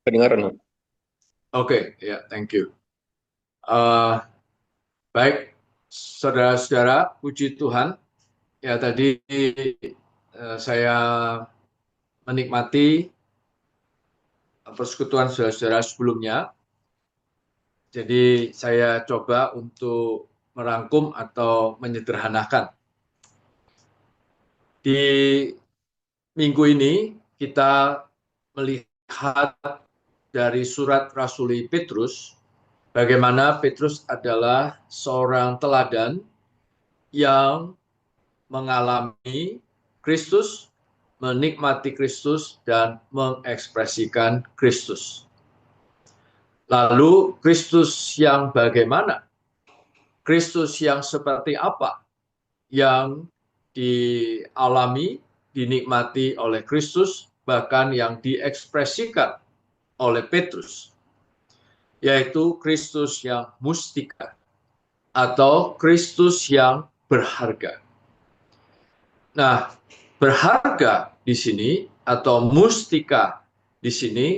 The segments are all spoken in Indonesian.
Kedengaran. Oke, ya, thank you. Eh, Baik, saudara-saudara, puji Tuhan. Ya, tadi saya menikmati persekutuan saudara-saudara sebelumnya. Jadi, saya coba untuk merangkum atau menyederhanakan. Di minggu ini, kita melihat dari surat Rasuli Petrus, bagaimana Petrus adalah seorang teladan yang mengalami Kristus, menikmati Kristus, dan mengekspresikan Kristus. Lalu Kristus yang bagaimana? Kristus yang seperti apa yang dialami, dinikmati oleh Kristus, bahkan yang diekspresikan oleh Petrus, yaitu Kristus yang mustika atau Kristus yang berharga. Nah, berharga di sini atau mustika di sini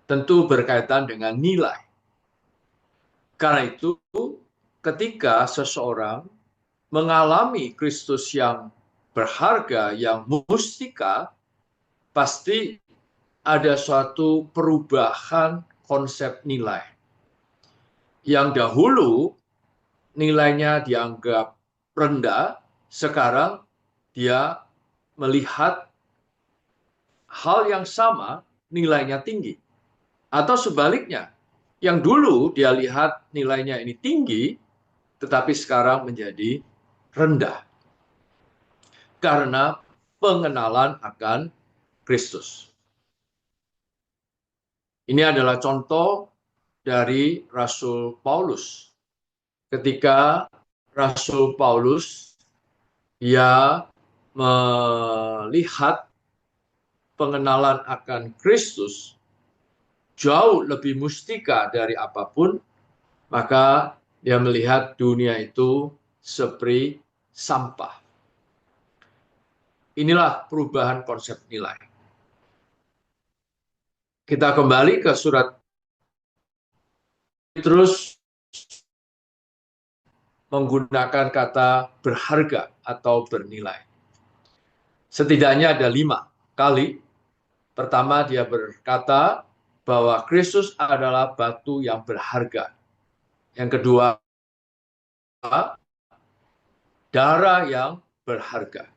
tentu berkaitan dengan nilai. Karena itu, ketika seseorang mengalami Kristus yang berharga, yang mustika, pasti ada suatu perubahan konsep nilai. Yang dahulu nilainya dianggap rendah, sekarang dia melihat hal yang sama nilainya tinggi. Atau sebaliknya, yang dulu dia lihat nilainya ini tinggi, tetapi sekarang menjadi rendah. Karena pengenalan akan Kristus. Ini adalah contoh dari Rasul Paulus. Ketika Rasul Paulus dia melihat pengenalan akan Kristus jauh lebih mustika dari apapun, maka dia melihat dunia itu seperti sampah. Inilah perubahan konsep nilai. Kita kembali ke surat Petrus menggunakan kata berharga atau bernilai. Setidaknya ada 5 kali. Pertama, dia berkata bahwa Kristus adalah batu yang berharga. Yang kedua, darah yang berharga.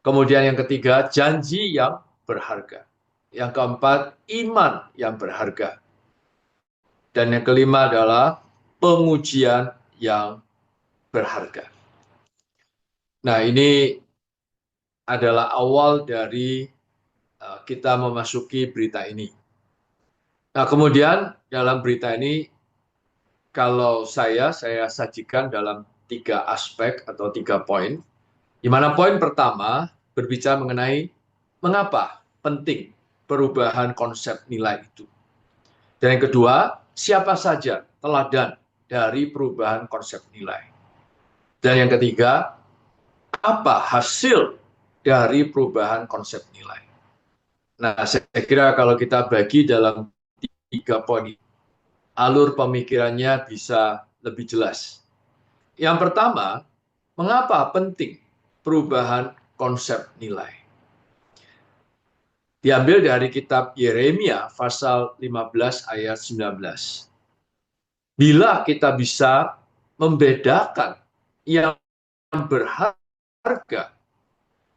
Kemudian yang ketiga, janji yang berharga. Yang keempat, iman yang berharga. Dan yang kelima adalah pengujian yang berharga. Nah, ini adalah awal dari kita memasuki berita ini. Nah, kemudian dalam berita ini, kalau saya sajikan dalam 3 aspek atau 3 poin, di mana poin pertama berbicara mengenai mengapa penting perubahan konsep nilai itu. Dan yang kedua, siapa saja teladan dari perubahan konsep nilai. Dan yang ketiga, apa hasil dari perubahan konsep nilai. Nah, saya kira kalau kita bagi dalam 3 poin, alur pemikirannya bisa lebih jelas. Yang pertama, mengapa penting perubahan konsep nilai? Diambil dari kitab Yeremia pasal 15 ayat 19. Bila kita bisa membedakan yang berharga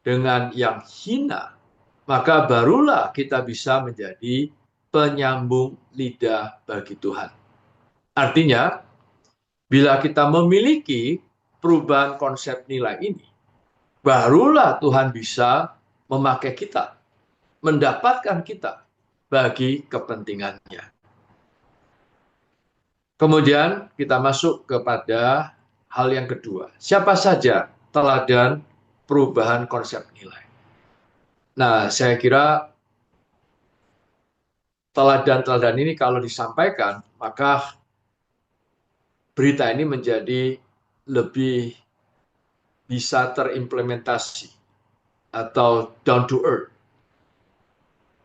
dengan yang hina, maka barulah kita bisa menjadi penyambung lidah bagi Tuhan. Artinya, bila kita memiliki perubahan konsep nilai ini, barulah Tuhan bisa memakai kita, mendapatkan kita bagi kepentingannya. Kemudian kita masuk kepada hal yang kedua. Siapa saja teladan perubahan konsep nilai? Nah, saya kira teladan-teladan ini kalau disampaikan, maka berita ini menjadi lebih bisa terimplementasi atau down to earth,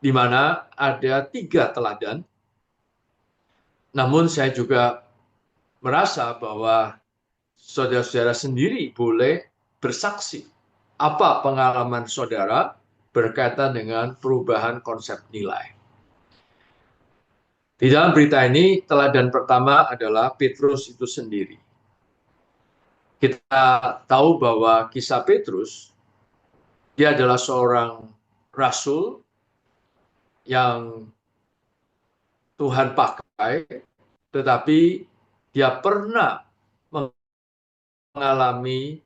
di mana ada 3 teladan Namun saya juga merasa bahwa saudara-saudara sendiri boleh bersaksi. Apa pengalaman saudara berkaitan dengan perubahan konsep nilai? Di dalam berita ini, teladan pertama adalah Petrus itu sendiri. Kita tahu bahwa kisah Petrus, dia adalah seorang rasul yang Tuhan pakai, tetapi dia pernah mengalami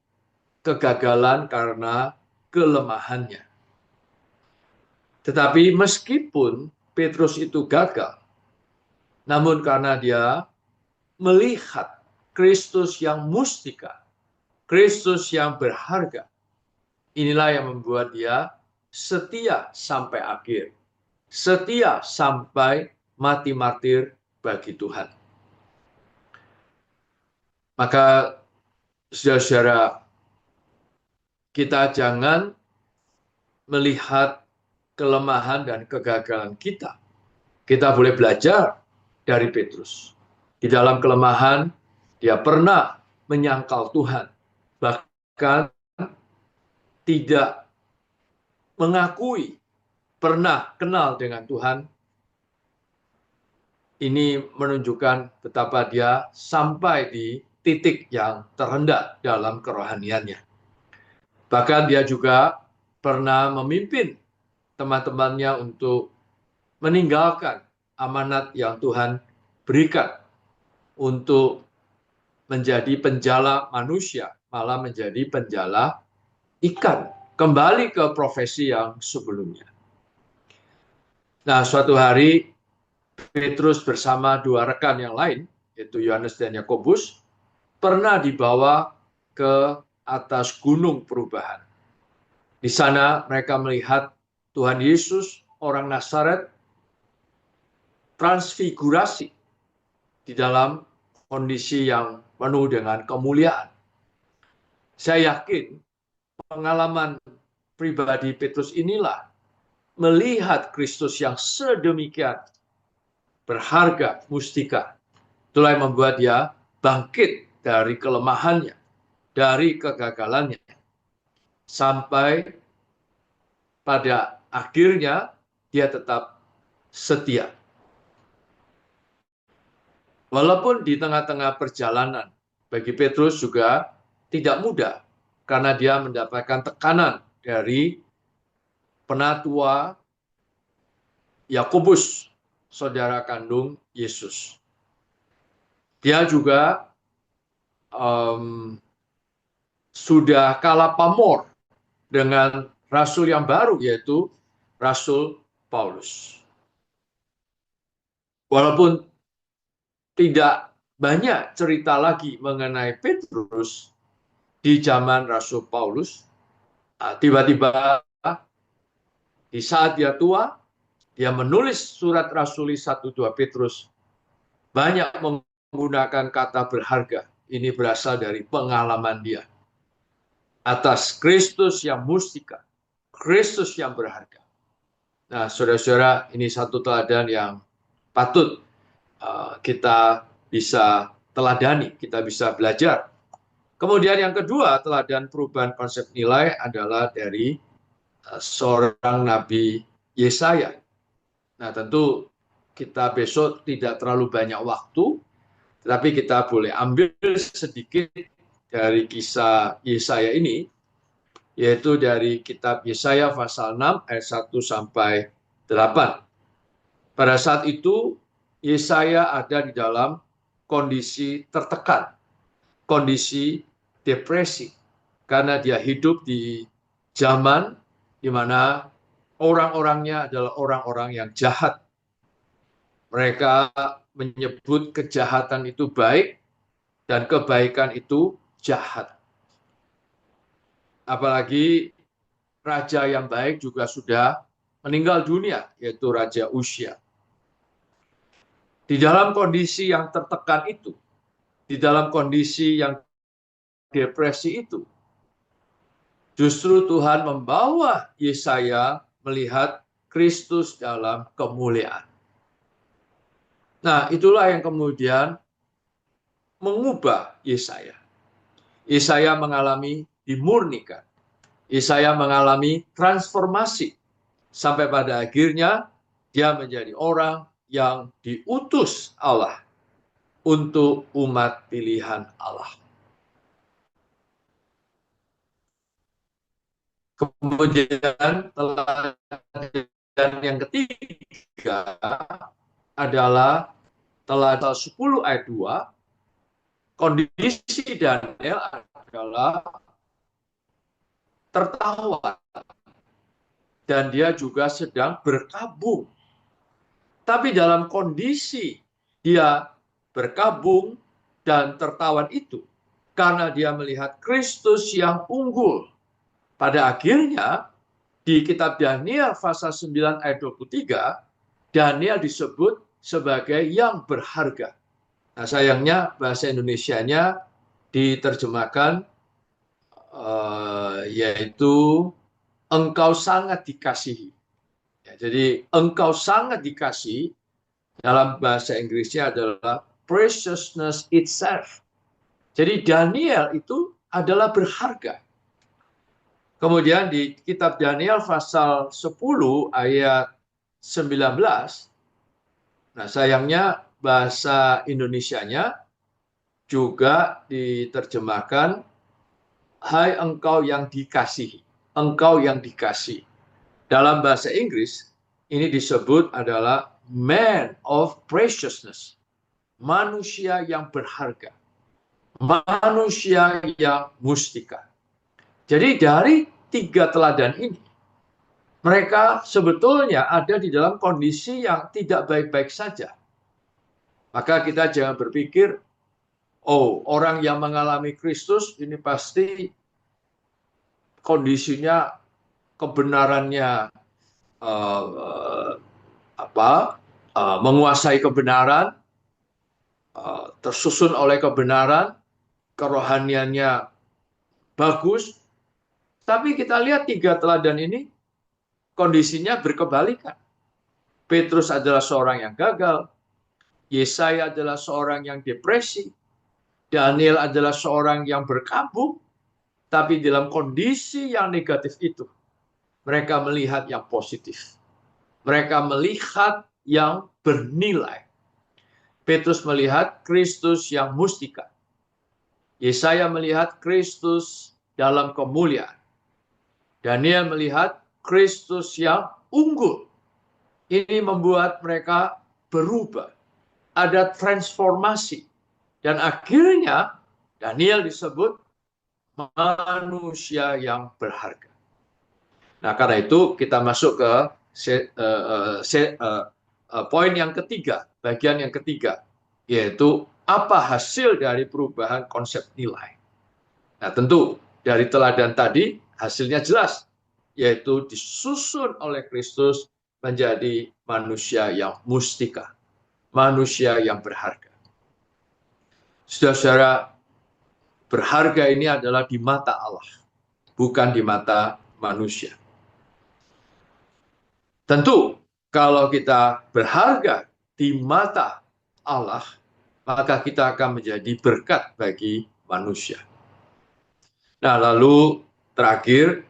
kegagalan karena kelemahannya. Tetapi meskipun Petrus itu gagal, namun karena dia melihat Kristus yang mustika, Kristus yang berharga, inilah yang membuat dia setia sampai akhir, setia sampai mati martir bagi Tuhan. Maka saudara-saudara, kita jangan melihat kelemahan dan kegagalan kita. Kita boleh belajar dari Petrus. Di dalam kelemahan, dia pernah menyangkal Tuhan. Bahkan tidak mengakui pernah kenal dengan Tuhan. Ini menunjukkan betapa dia sampai di titik yang terendah dalam kerohaniannya. Bahkan dia juga pernah memimpin teman-temannya untuk meninggalkan amanat yang Tuhan berikan untuk menjadi penjala manusia, malah menjadi penjala ikan, kembali ke profesi yang sebelumnya. Nah, suatu hari Petrus bersama dua rekan yang lain, yaitu Yohanes dan Yakobus, pernah dibawa ke atas gunung perubahan. Di sana mereka melihat Tuhan Yesus, orang Nazaret, transfigurasi di dalam kondisi yang penuh dengan kemuliaan. Saya yakin pengalaman pribadi Petrus inilah melihat Kristus yang sedemikian berharga, mustika. Itulah yang membuat dia bangkit dari kelemahannya, dari kegagalannya, sampai pada akhirnya dia tetap setia. Walaupun di tengah-tengah perjalanan, bagi Petrus juga tidak mudah, karena dia mendapatkan tekanan dari penatua Yakobus, saudara kandung Yesus. Dia juga sudah kalah pamor dengan rasul yang baru, yaitu Rasul Paulus. Walaupun tidak banyak cerita lagi mengenai Petrus di zaman Rasul Paulus, tiba-tiba di saat dia tua, dia menulis surat rasuli 1-2 Petrus, banyak menggunakan kata berharga. Ini berasal dari pengalaman dia atas Kristus yang mustika, Kristus yang berharga. Nah, saudara-saudara, ini satu teladan yang patut kita bisa teladani, kita bisa belajar. Kemudian yang kedua, teladan perubahan konsep nilai adalah dari seorang Nabi Yesaya. Nah, tentu kita besok tidak terlalu banyak waktu, tetapi kita boleh ambil sedikit dari kisah Yesaya ini, yaitu dari kitab Yesaya pasal 6 ayat 1 sampai 8. Pada saat itu Yesaya ada di dalam kondisi tertekan, kondisi depresi, karena dia hidup di zaman di mana orang-orangnya adalah orang-orang yang jahat. Mereka menyebut kejahatan itu baik dan kebaikan itu jahat. Apalagi raja yang baik juga sudah meninggal dunia, yaitu Raja Uzia. Di dalam kondisi yang tertekan itu, di dalam kondisi yang depresi itu, justru Tuhan membawa Yesaya melihat Kristus dalam kemuliaan. Nah, itulah yang kemudian mengubah Yesaya. Yesaya mengalami dimurnikan. Yesaya mengalami transformasi. Sampai pada akhirnya dia menjadi orang yang diutus Allah untuk umat pilihan Allah. Kemudian teladan yang ketiga adalah teladan 10 ayat 2, kondisi Daniel adalah tertawa dan dia juga sedang berkabung. Tapi dalam kondisi dia berkabung dan tertawan itu, karena dia melihat Kristus yang unggul. Pada akhirnya, di kitab Daniel pasal 9 ayat 23, Daniel disebut sebagai yang berharga. Nah, sayangnya bahasa Indonesianya diterjemahkan yaitu engkau sangat dikasihi. Ya, jadi engkau sangat dikasihi dalam bahasa Inggrisnya adalah preciousness itself. Jadi Daniel itu adalah berharga. Kemudian di kitab Daniel pasal 10 ayat 19, nah sayangnya bahasa Indonesianya juga diterjemahkan hai engkau yang dikasihi, engkau yang dikasihi. Dalam bahasa Inggris ini disebut adalah man of preciousness, manusia yang berharga, manusia yang mustika. Jadi dari tiga teladan ini, mereka sebetulnya ada di dalam kondisi yang tidak baik-baik saja. Maka kita jangan berpikir, oh orang yang mengalami Kristus ini pasti kondisinya, kebenarannya uh, menguasai kebenaran, tersusun oleh kebenaran, kerohaniannya bagus. Tapi kita lihat tiga teladan ini kondisinya berkebalikan. Petrus adalah seorang yang gagal, Yesaya adalah seorang yang depresi, Daniel adalah seorang yang berkabung, tapi dalam kondisi yang negatif itu, mereka melihat yang positif. Mereka melihat yang bernilai. Petrus melihat Kristus yang mustika. Yesaya melihat Kristus dalam kemuliaan. Daniel melihat Kristus yang unggul. Ini membuat mereka berubah. Ada transformasi. Dan akhirnya Daniel disebut manusia yang berharga. Nah, karena itu kita masuk ke poin yang ketiga, bagian yang ketiga, yaitu apa hasil dari perubahan konsep nilai. Nah, tentu dari teladan tadi hasilnya jelas, yaitu disusun oleh Kristus menjadi manusia yang mustika, manusia yang berharga. Saudara-saudara, berharga ini adalah di mata Allah, bukan di mata manusia. Tentu, kalau kita berharga di mata Allah, maka kita akan menjadi berkat bagi manusia. Nah, lalu terakhir,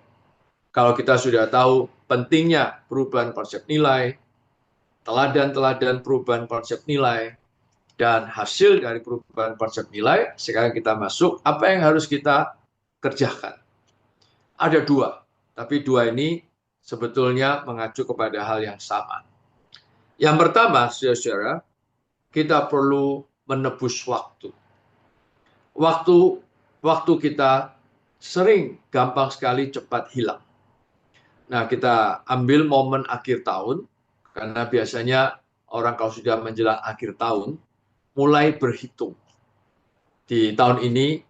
kalau kita sudah tahu pentingnya perubahan konsep nilai, teladan-teladan perubahan konsep nilai, dan hasil dari perubahan konsep nilai, sekarang kita masuk apa yang harus kita kerjakan. Ada dua, tapi dua ini sebetulnya mengacu kepada hal yang sama. Yang pertama, saudara-saudara, kita perlu menebus waktu. Waktu kita sering gampang sekali cepat hilang. Nah, kita ambil momen akhir tahun, karena biasanya orang kalau sudah menjelang akhir tahun, mulai berhitung. Di tahun ini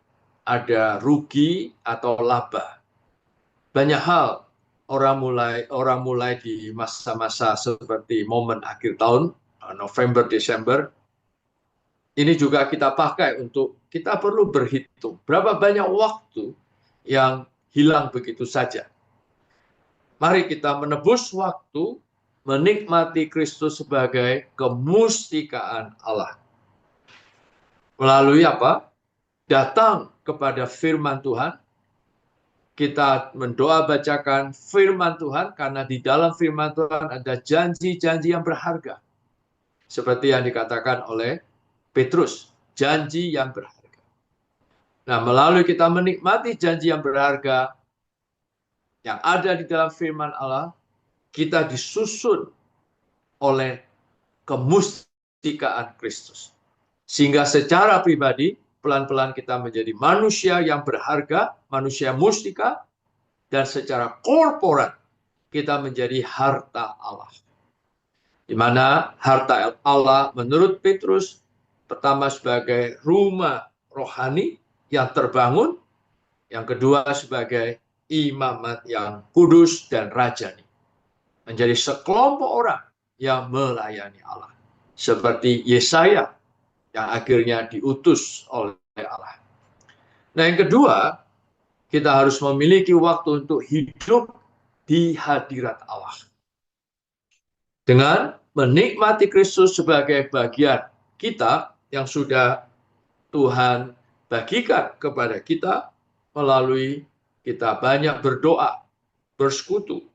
ada rugi atau laba. Banyak hal orang mulai di masa-masa seperti momen akhir tahun, November, Desember. Ini juga kita pakai untuk kita perlu berhitung berapa banyak waktu yang hilang begitu saja. Mari kita menebus waktu menikmati Kristus sebagai kemustikaan Allah. Melalui apa? Datang kepada firman Tuhan. Kita mendoa bacakan firman Tuhan, karena di dalam firman Tuhan ada janji-janji yang berharga. Seperti yang dikatakan oleh Petrus, janji yang berharga. Nah, melalui kita menikmati janji yang berharga yang ada di dalam firman Allah, kita disusun oleh kemustikaan Kristus. Sehingga secara pribadi, pelan-pelan kita menjadi manusia yang berharga, manusia mustika, dan secara korporat kita menjadi harta Allah. Di mana harta Allah menurut Petrus pertama sebagai rumah rohani yang terbangun, yang kedua sebagai imamat yang kudus dan rajani. Menjadi sekelompok orang yang melayani Allah. Seperti Yesaya yang akhirnya diutus oleh Allah. Nah, yang kedua, kita harus memiliki waktu untuk hidup di hadirat Allah. Dengan menikmati Kristus sebagai bagian kita yang sudah Tuhan bagikan kepada kita melalui kita banyak berdoa, bersekutu.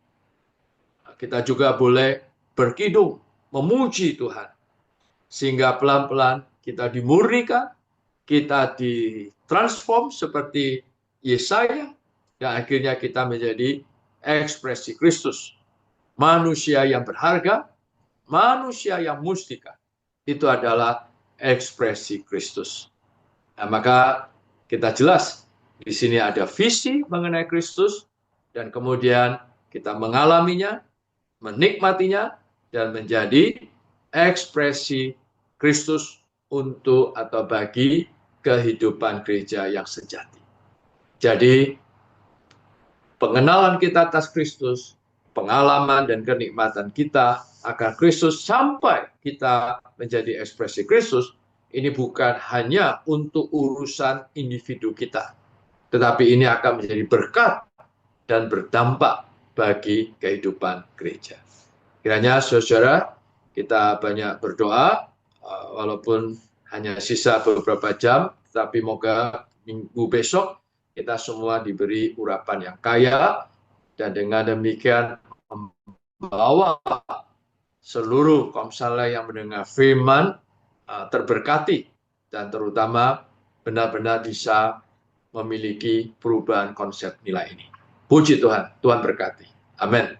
Kita juga boleh berkidung, memuji Tuhan. Sehingga pelan-pelan kita dimurnikan, kita ditransform seperti Yesaya, dan akhirnya kita menjadi ekspresi Kristus. Manusia yang berharga, manusia yang mustika. Itu adalah ekspresi Kristus. Nah, maka kita jelas di sini ada visi mengenai Kristus, dan kemudian kita mengalaminya, menikmatinya, dan menjadi ekspresi Kristus untuk atau bagi kehidupan gereja yang sejati. Jadi, pengenalan kita atas Kristus, pengalaman dan kenikmatan kita akan Kristus sampai kita menjadi ekspresi Kristus, ini bukan hanya untuk urusan individu kita, tetapi ini akan menjadi berkat dan berdampak bagi kehidupan gereja. Kiranya saudara, kita banyak berdoa, walaupun hanya sisa beberapa jam, tapi moga minggu besok kita semua diberi urapan yang kaya, dan dengan demikian membawa seluruh kaum salah yang mendengar firman terberkati, dan terutama benar-benar bisa memiliki perubahan konsep nilai ini. Puji Tuhan, Tuhan berkati. Amin.